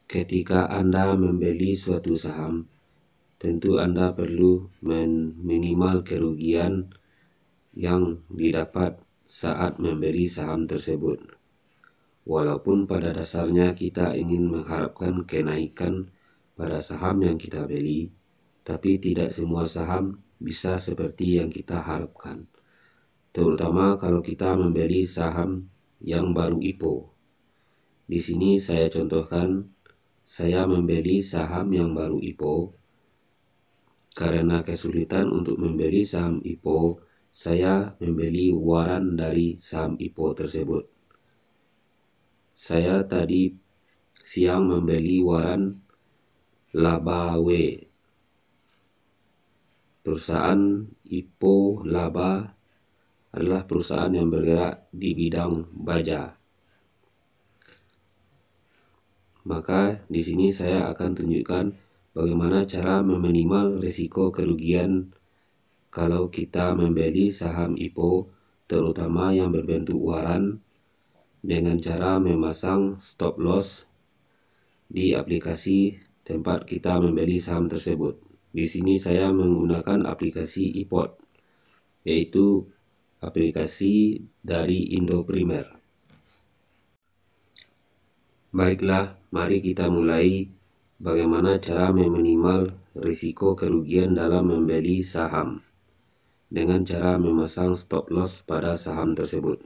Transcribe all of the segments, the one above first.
Ketika Anda membeli suatu saham, tentu Anda perlu meminimal kerugian yang didapat saat membeli saham tersebut. Walaupun pada dasarnya kita ingin mengharapkan kenaikan pada saham yang kita beli, tapi tidak semua saham bisa seperti yang kita harapkan. Terutama kalau kita membeli saham yang baru IPO. Di sini saya contohkan, saya membeli saham yang baru IPO. Karena kesulitan untuk membeli saham IPO, saya membeli waran dari saham IPO tersebut. Saya tadi siang membeli waran Labawe. Perusahaan IPO Laba adalah perusahaan yang bergerak di bidang baja. Maka di sini saya akan tunjukkan bagaimana cara meminimal risiko kerugian kalau kita membeli saham IPO, terutama yang berbentuk waran, dengan cara memasang stop loss di aplikasi tempat kita membeli saham tersebut. Di sini saya menggunakan aplikasi iPod, yaitu aplikasi dari Indo Primer. Baiklah, mari kita mulai bagaimana cara meminimal risiko kerugian dalam membeli saham dengan cara memasang stop loss pada saham tersebut.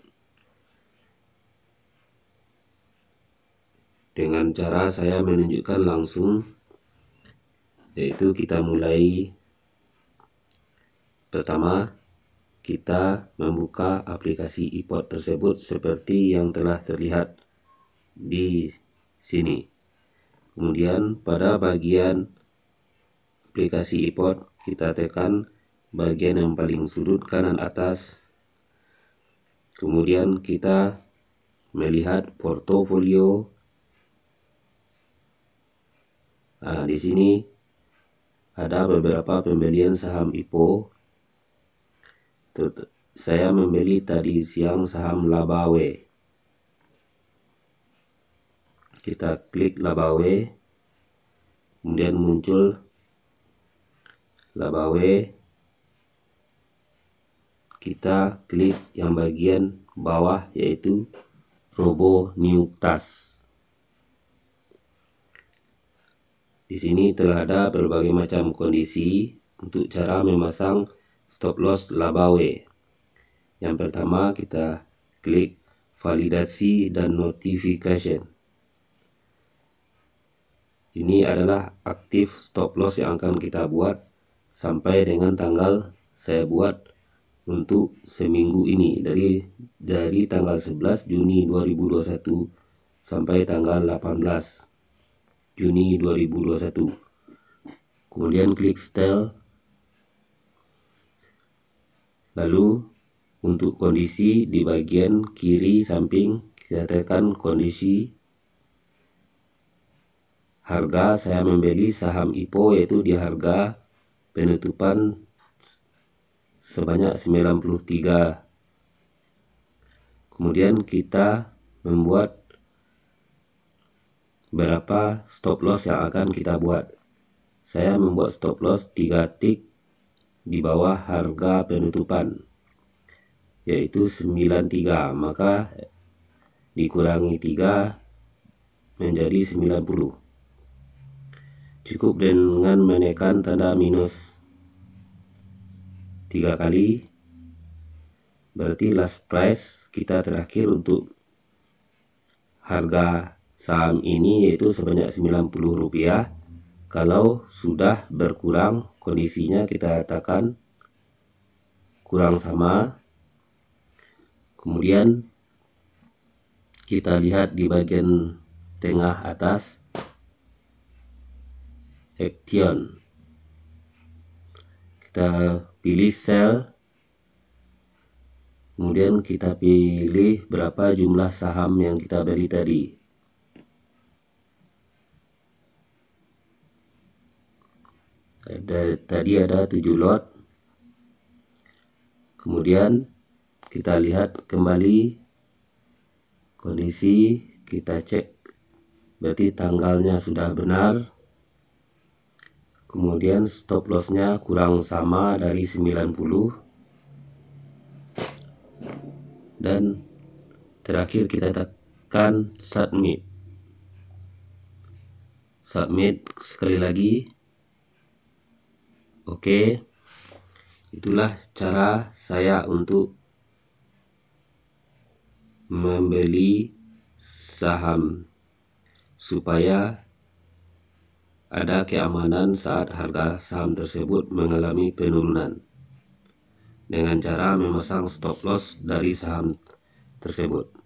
Dengan cara saya menunjukkan langsung, yaitu kita mulai. Pertama, kita membuka aplikasi iPod tersebut seperti yang telah terlihat di sini. Kemudian pada bagian aplikasi iPod kita tekan bagian yang paling sudut kanan atas. Kemudian kita melihat portofolio. Nah, di sini ada beberapa pembelian saham IPO. Saya membeli tadi siang saham Labawe. Kita klik Labawe, kemudian muncul Labawe. Kita klik yang bagian bawah, yaitu Roboniuktas. Di sini telah ada berbagai macam kondisi untuk cara memasang stop loss Labawe. Yang pertama, kita klik validasi dan notification. Ini adalah aktif stop loss yang akan kita buat sampai dengan tanggal saya buat untuk seminggu ini, dari tanggal 11 Juni 2021 sampai tanggal 18 Juni 2021. Kemudian klik setel. Lalu untuk kondisi di bagian kiri samping kita tekan kondisi harga. Saya membeli saham IPO yaitu di harga penutupan sebanyak 93. Kemudian kita membuat berapa stop loss yang akan kita buat. Saya membuat stop loss 3 tik di bawah harga penutupan, yaitu 93, maka dikurangi 3 menjadi 90. Cukup dengan menekan tanda minus 3 kali, berarti last price kita terakhir untuk harga saham ini yaitu sebanyak Rp90. Kalau sudah berkurang kondisinya, kita katakan kurang sama. Kemudian kita lihat di bagian tengah atas action. Kita pilih sell. Kemudian kita pilih berapa jumlah saham yang kita beli tadi. Tadi ada 7 lot. Kemudian kita lihat kembali kondisi, kita cek berarti tanggalnya sudah benar. Kemudian stop lossnya kurang sama dari 90, dan terakhir kita tekan submit. Submit sekali lagi. Oke, itulah cara saya untuk membeli saham supaya ada keamanan saat harga saham tersebut mengalami penurunan, dengan cara memasang stop loss dari saham tersebut.